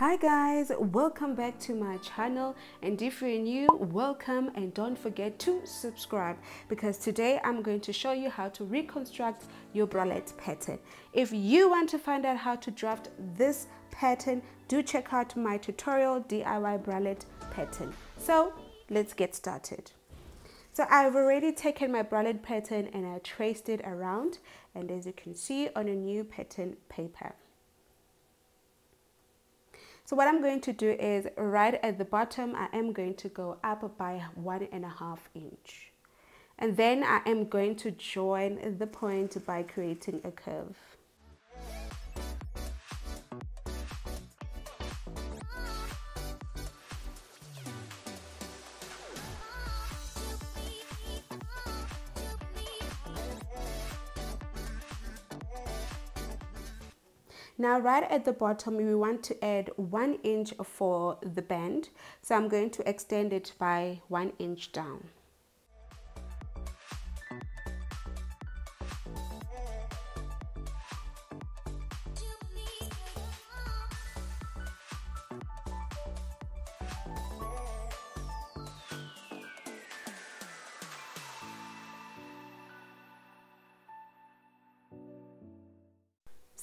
Hi guys, welcome back to my channel, and if you're new, welcome, and don't forget to subscribe because today I'm going to show you how to reconstruct your bralette pattern. If you want to find out how to draft this pattern, do check out my tutorial DIY bralette pattern. So let's get started. So I've already taken my bralette pattern and I traced it around, and as you can see on a new pattern paper. So what I'm going to do is right at the bottom, I am going to go up by 1.5 inches. And then I am going to join the point by creating a curve. Now right at the bottom, we want to add 1 inch for the band. So I'm going to extend it by 1 inch down.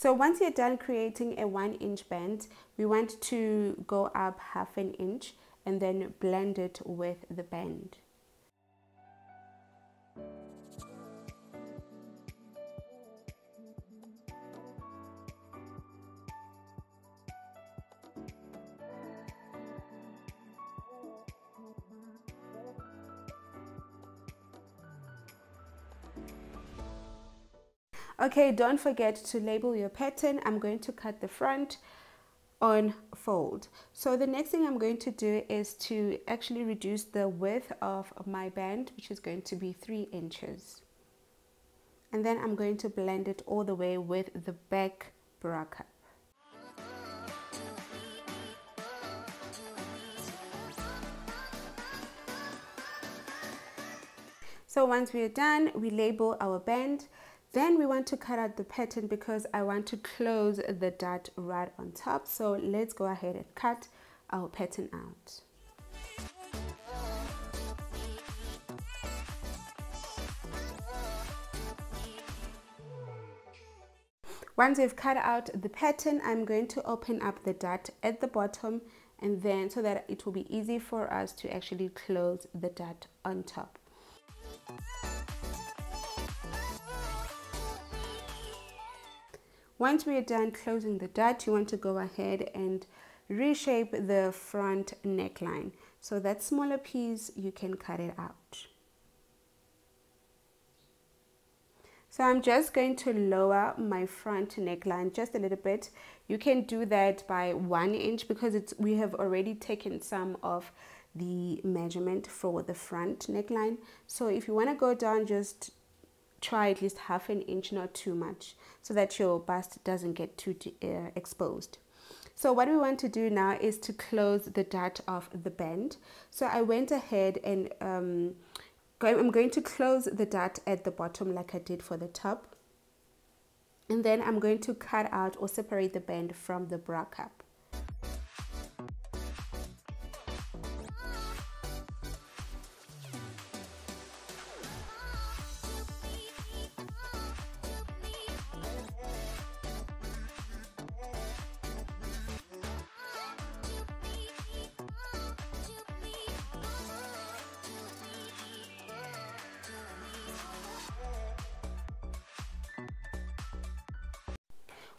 So once you're done creating a 1 inch band, we want to go up 1/2 inch and then blend it with the band. Okay, don't forget to label your pattern. I'm going to cut the front on fold. So the next thing I'm going to do is to actually reduce the width of my band, which is going to be 3 inches. And then I'm going to blend it all the way with the back bra cup. So once we're done, we label our band. Then we want to cut out the pattern because I want to close the dot right on top. So let's go ahead and cut our pattern out. Once we've cut out the pattern, I'm going to open up the dot at the bottom, and then so that it will be easy for us to actually close the dot on top. Once we are done closing the dot, you want to go ahead and reshape the front neckline. So that smaller piece, you can cut it out. So I'm just going to lower my front neckline just a little bit. You can do that by 1 inch because we have already taken some of the measurement for the front neckline. So if you want to go down, just try at least 1/2 inch, not too much, so that your bust doesn't get too exposed. So what we want to do now is to close the dot of the band. So I went ahead and I'm going to close the dot at the bottom like I did for the top, and then I'm going to cut out or separate the band from the bra cup.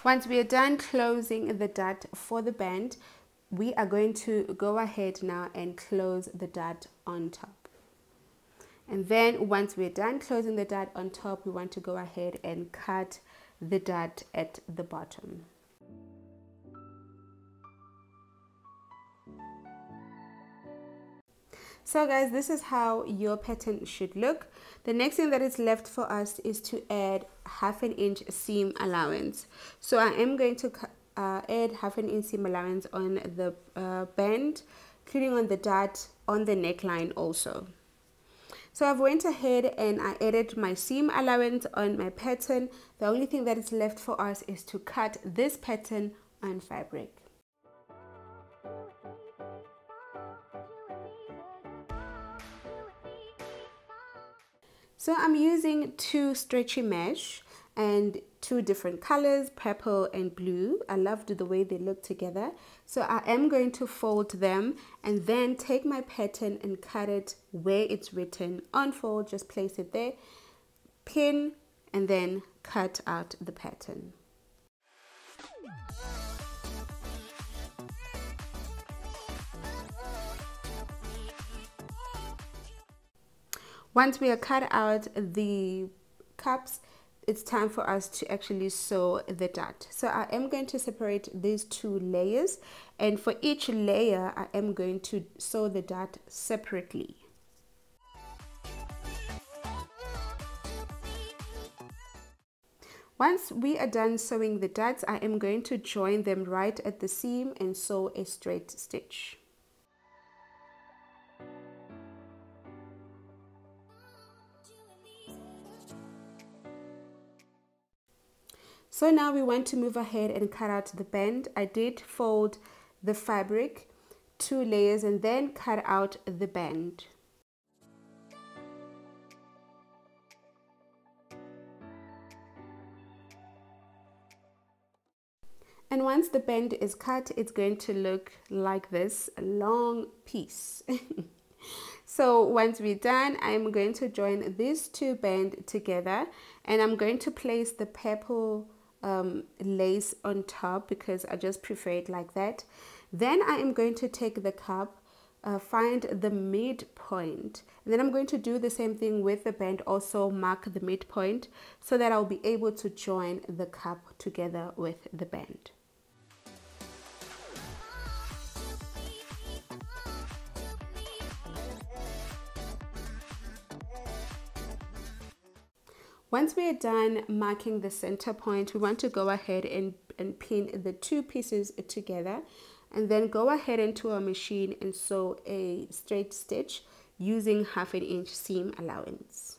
Once we are done closing the dot for the band, we are going to go ahead now and close the dot on top. And then once we're done closing the dot on top, we want to go ahead and cut the dot at the bottom. So guys, this is how your pattern should look. The next thing that is left for us is to add 1/2 inch seam allowance. So I am going to add 1/2 inch seam allowance on the band, including on the dot, on the neckline also. So I've went ahead and I added my seam allowance on my pattern. The only thing that is left for us is to cut this pattern on fabric. So I'm using two stretchy mesh and two different colors, purple and blue. I loved the way they look together. So I am going to fold them and then take my pattern and cut it where it's written unfold. Just place it there, pin, and then cut out the pattern. Once we are cut out the cups, it's time for us to actually sew the dot. So I am going to separate these two layers, and for each layer I am going to sew the dot separately. Once we are done sewing the dots, I am going to join them right at the seam and sew a straight stitch. So now we want to move ahead and cut out the band. I did fold the fabric, two layers, and then cut out the band. And once the band is cut, it's going to look like this, a long piece. So once we're done, I'm going to join these two bands together, and I'm going to place the purple lace on top because I just prefer it like that. Then I am going to take the cup, find the midpoint, and then I'm going to do the same thing with the band, also mark the midpoint so that I'll be able to join the cup together with the band. Once we are done marking the center point, we want to go ahead and pin the two pieces together, and then go ahead into our machine and sew a straight stitch using 1/2 inch seam allowance.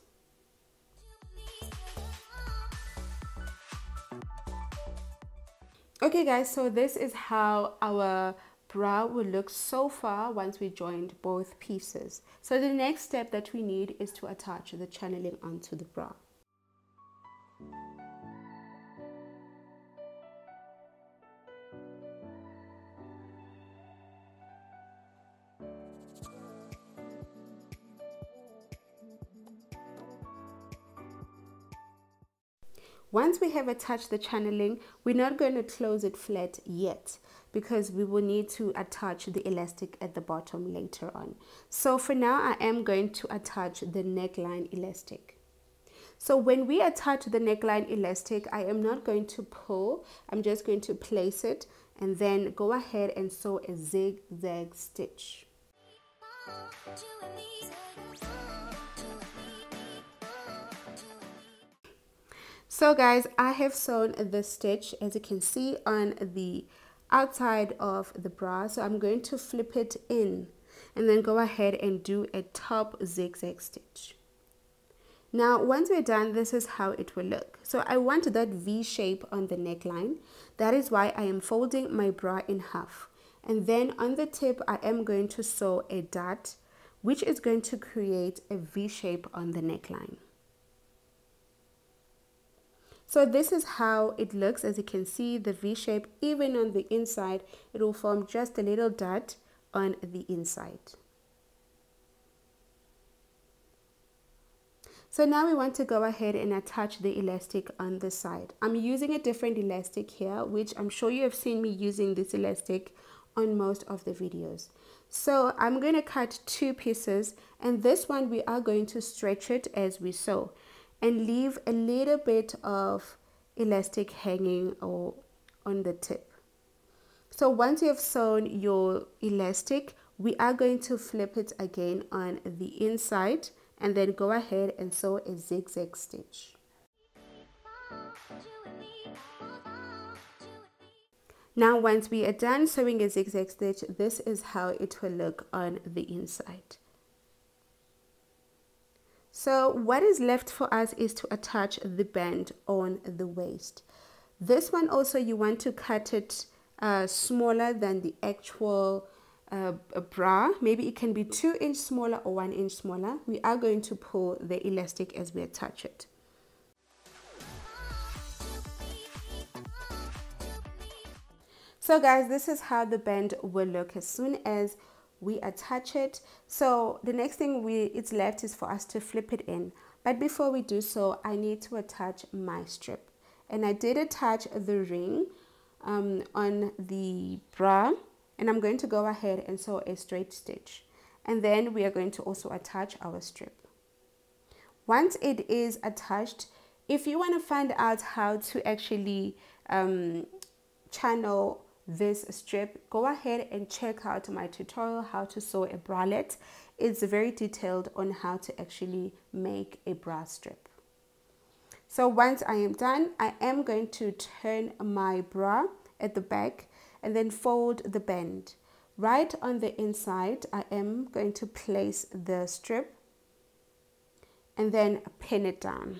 Okay guys, so this is how our bra will look so far once we joined both pieces. So the next step that we need is to attach the channeling onto the bra. Once we have attached the channeling, we're not going to close it flat yet because we will need to attach the elastic at the bottom later on. So for now, I am going to attach the neckline elastic. So when we attach the neckline elastic, I am not going to pull, I'm just going to place it and then go ahead and sew a zigzag stitch. So guys, I have sewn the stitch, as you can see, on the outside of the bra. So I'm going to flip it in and then go ahead and do a top zigzag stitch. Now once we're done, this is how it will look. So I want that V shape on the neckline. That is why I am folding my bra in half, and then on the tip I am going to sew a dot, which is going to create a V shape on the neckline. So this is how it looks. As you can see, the V shape, even on the inside, it will form just a little dot on the inside. So now we want to go ahead and attach the elastic on the side. I'm using a different elastic here, which I'm sure you have seen me using this elastic on most of the videos. So I'm going to cut two pieces, and this one we are going to stretch it as we sew and leave a little bit of elastic hanging or on the tip. So once you have sewn your elastic, we are going to flip it again on the inside and then go ahead and sew a zigzag stitch. Now once we are done sewing a zigzag stitch, this is how it will look on the inside. So what is left for us is to attach the band on the waist. This one also, you want to cut it smaller than the actual a bra, maybe it can be 2 inch smaller or 1 inch smaller, we are going to pull the elastic as we attach it. So guys, this is how the band will look as soon as we attach it. So the next thing it's left is for us to flip it in. But before we do so, I need to attach my strip. And I did attach the ring on the bra, and I'm going to go ahead and sew a straight stitch. And then we are going to also attach our strip. Once it is attached, if you want to find out how to actually channel this strip, go ahead and check out my tutorial how to sew a bralette. It's very detailed on how to actually make a bra strip. So once I am done, I am going to turn my bra at the back and then fold the band. Right on the inside, I am going to place the strip and then pin it down.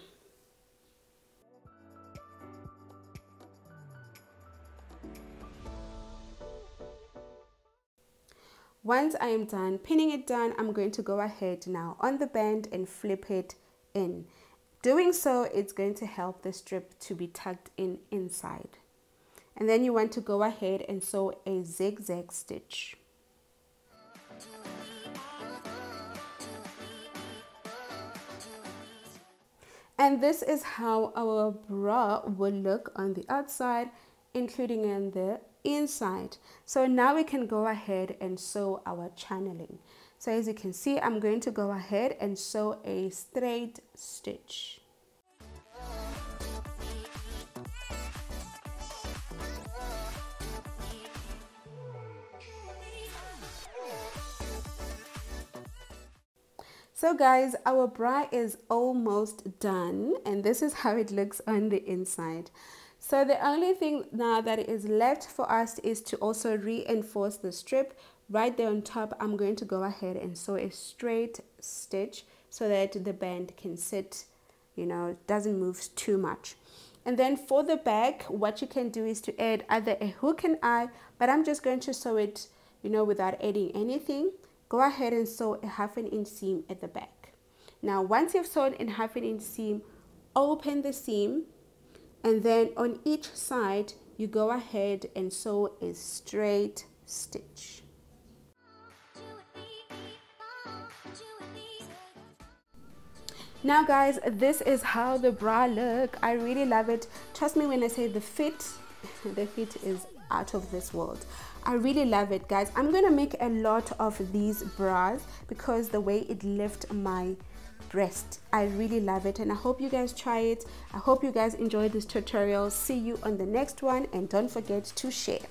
Once I am done pinning it down, I'm going to go ahead now on the band and flip it in. Doing so, it's going to help the strip to be tucked in inside. And then you want to go ahead and sew a zigzag stitch. And this is how our bra will look on the outside, including on the inside. So now we can go ahead and sew our channeling. So as you can see, I'm going to go ahead and sew a straight stitch. So guys, our bra is almost done, and this is how it looks on the inside. So the only thing now that is left for us is to also reinforce the strip. Right there on top, I'm going to go ahead and sew a straight stitch so that the band can sit, you know, doesn't move too much. And then for the back, what you can do is to add either a hook and eye, but I'm just going to sew it, you know, without adding anything. Go ahead and sew a 1/2 inch seam at the back. Now, once you've sewn a 1/2 inch seam, open the seam, and then on each side, you go ahead and sew a straight stitch. Now guys, this is how the bra look. I really love it. Trust me when I say the fit is out of this world. I really love it, guys. I'm gonna make a lot of these bras because the way it lifts my breast, I really love it, and I hope you guys try it. I hope you guys enjoyed this tutorial. See you on the next one, and don't forget to share.